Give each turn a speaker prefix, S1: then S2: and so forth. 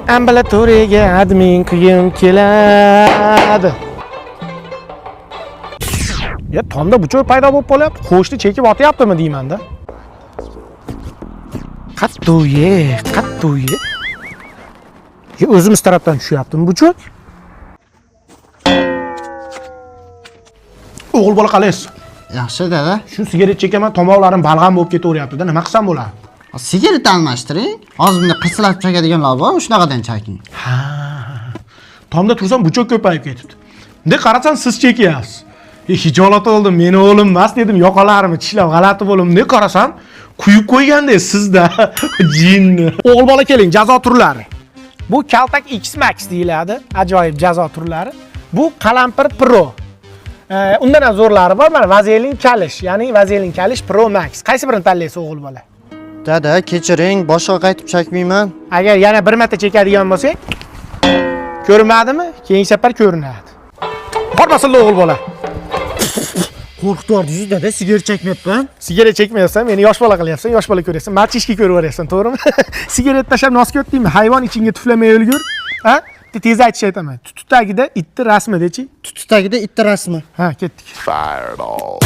S1: Ambulatoriyaga admin qilgim keladi. Ya tomda buchoq paydo bo'lib qolyapti. Qo'shni chekib otyaptimi deyman-da. Qattuye. O'zimiz tarafdan tushyaptimi buchoq? O'g'il bola qalaysiz?
S2: Yaxshi dada.
S1: Shu sigaret chekaman, tomoqlarim balg'am bo'lib ketaveryapti-da. Nima qilsam bo'ladi?
S2: Sigaret almashtiring. Hozir bunda qirsilab chekadiganlar bor, shunaqadan cheking.
S1: Ha. Tomda tursam buchoq ko'payib ketibdi. Bunday qarasam siz chekyapsiz. Hijolat oldim, meni o'g'lim emas dedim, yoqalarimni tishlab g'alati bo'ldim. Bunday qarasam, quyib qo'ygandek sizda jinni. O'g'il bola keling, jazo turlari. Bu kaltak X Max deyiladi, ajoyib jazo turlari. Bu qalampir Pro. Undan ham zo'rlari bor, mana vazelin kalish, ya'ni vazelin kalish Pro Max. Qaysi birini tanlaysiz o'g'il bola?
S2: Dada, kechiring, boshqa qaytib chekmayman.
S1: Agar yana bir marta chekadigan bo'lsak, ko'rinmadimi? Keyingi safar ko'rinadi. Bormasin o'g'il bola.
S2: Qo'rqitordingiz dada, sigaret chekmayapman.
S1: Sigaret chekmayapsan, meni yosh bola qilyapsan, yosh bola ko'ryapsan. Machishki ko'raveryapsan, to'g'rimi? Sigaret tashab nosga o'tdingmi? Hayvon ichingga tuflamay o'lgur. Ha? Tez aytish aytaman. Tututagida itni rasmi dechi?
S2: Tututagida itni rasmi.
S1: Ha, ketdik. Fireball.